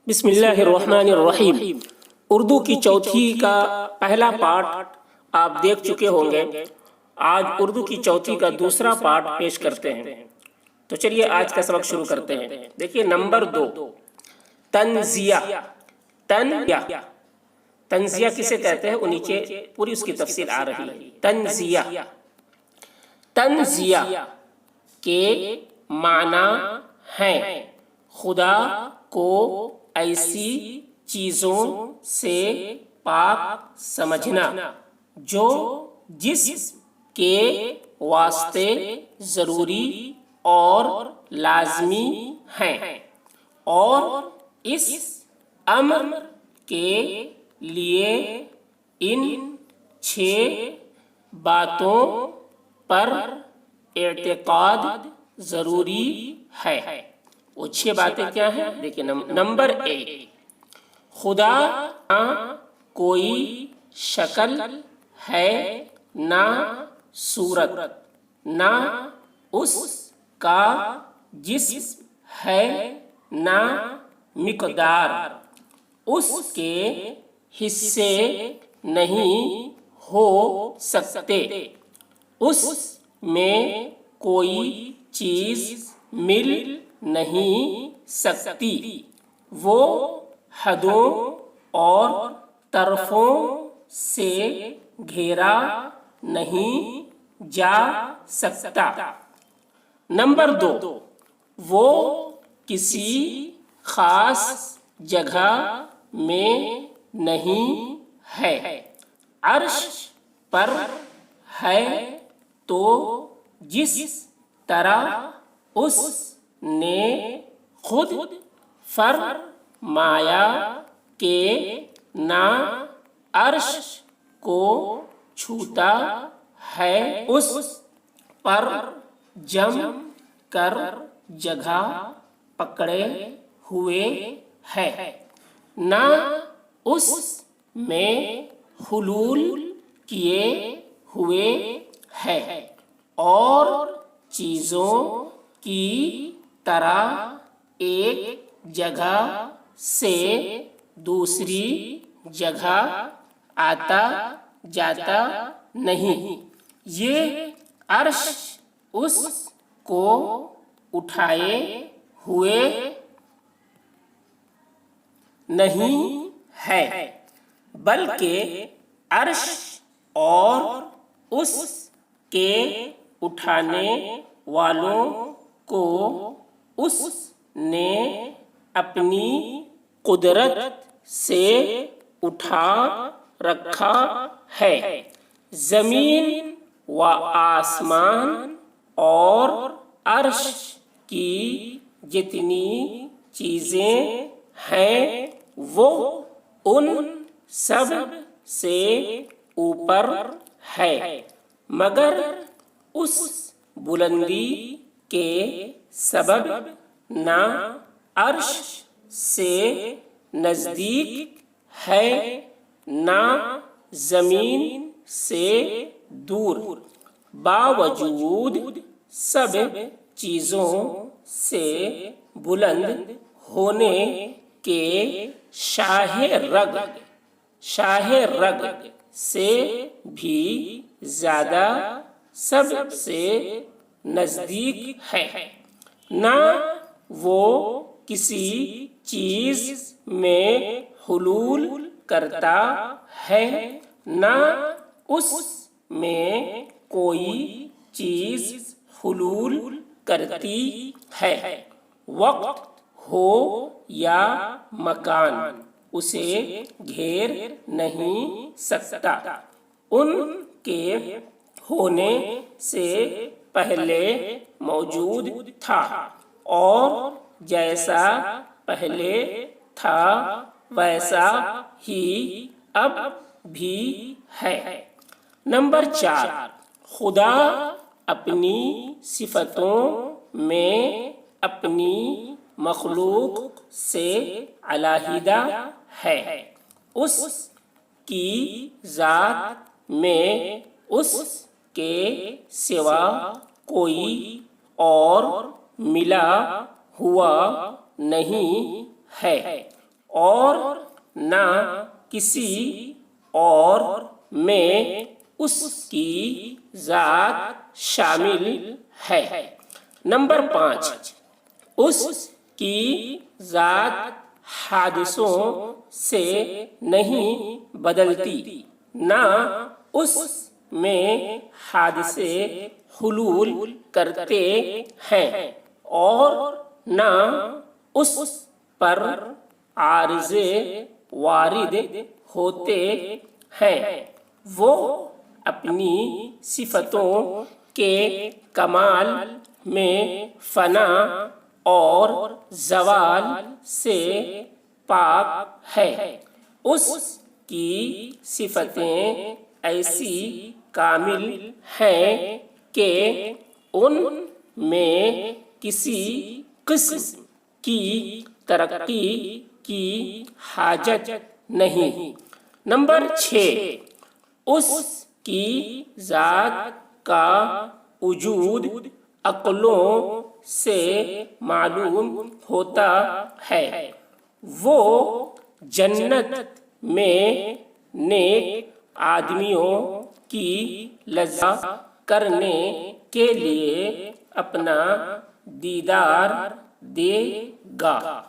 بسم اللہ الرحمن الرحیم۔ اردو کی چوتھی کا پہلا پارٹ آپ دیکھ چکے ہوں گے۔ آج اردو کی چوتھی کا دوسرا پارٹ پیش کرتے ہیں۔ تو چلیے آج کا سبق شروع کرتے ہیں۔ دیکھیے نمبر 2، تنزیہ۔ تنزیہ کسے کہتے ہیں، وہ نیچے پوری اس کی تفصیل آ رہی ہے۔ تنزیہ کے معنی ہیں خدا کو ایسی چیزوں سے پاک سمجھنا جو جسم کے واسطے ضروری اور لازمی ہیں، اور اس امر کے لیے ان 6 باتوں پر اعتقاد ضروری ہے۔ وہ 6 باتیں کیا ہیں؟ دیکھیں، نمبر 1، خدا نہ کوئی شکل ہے، نہ صورت، نہ اس کا جسم ہے، نہ مقدار، اس کے حصے نہیں ہو سکتے، اس میں کوئی چیز مل نہیں سکتی، وہ حدوں اور طرفوں سے گھیرا نہیں جا سکتا۔ نمبر 2، وہ کسی خاص جگہ میں نہیں ہے، عرش پر ہے، تو جس طرح اس نے خود فرمایا کہ نہ عرش کو چھوتا ہے، اس پر جم کر جگہ پکڑے ہوئے ہے، نہ اس میں حلول کیے ہوئے ہے، اور چیزوں کی طرح ایک جگہ سے دوسری جگہ آتا جاتا نہیں۔ یہ عرش اس کو اٹھائے ہوئے نہیں ہے، بلکہ عرش اور اس کے اٹھانے والوں کو اس نے اپنی قدرت سے اٹھا رکھا ہے۔ زمین و آسمان اور عرش کی جتنی چیزیں ہیں وہ ان سب سے اوپر ہے، مگر اس بلندی کے سبب نہ عرش سے نزدیک ہے، نہ زمین سے دور، باوجود سب چیزوں سے بلند ہونے کے شاہ رگ سے بھی زیادہ سب سے نزدیک ہے، نہ وہ کسی چیز میں حلول کرتا ہے، نہ اس میں کوئی چیز حلول کرتی ہے، وقت ہو یا مکان اسے گھیر نہیں سکتا، ان کے ہونے سے پہلے موجود تھا، اور جیسا پہلے تھا ویسا ہی اب بھی ہے۔ نمبر 4، خدا اپنی صفتوں میں اپنی مخلوق سے علیحدہ ہے، اس کی ذات میں اس کے سوا کوئی اور ملا ہوا نہیں ہے، اور نہ کسی اور میں اس کی ذات شامل ہے۔ نمبر 5، اس کی ذات حادثوں سے نہیں بدلتی، نہ اس میں حادثے حلول کرتے ہیں اور نہ اس پر عارضے وارد ہوتے ہیں۔ وہ اپنی صفتوں کے کمال میں فنا اور زوال سے پاک ہے۔ اس کی صفتیں ایسی کامل ہیں کہ ان میں کسی قسم کی ترقی کی حاجت نہیں۔ نمبر 6، اس کی ذات کا وجود عقلوں سے معلوم ہوتا ہے۔ وہ جنت میں نیک آدمیوں کی لذت کرنے کے لیے اپنا دیدار دے گا۔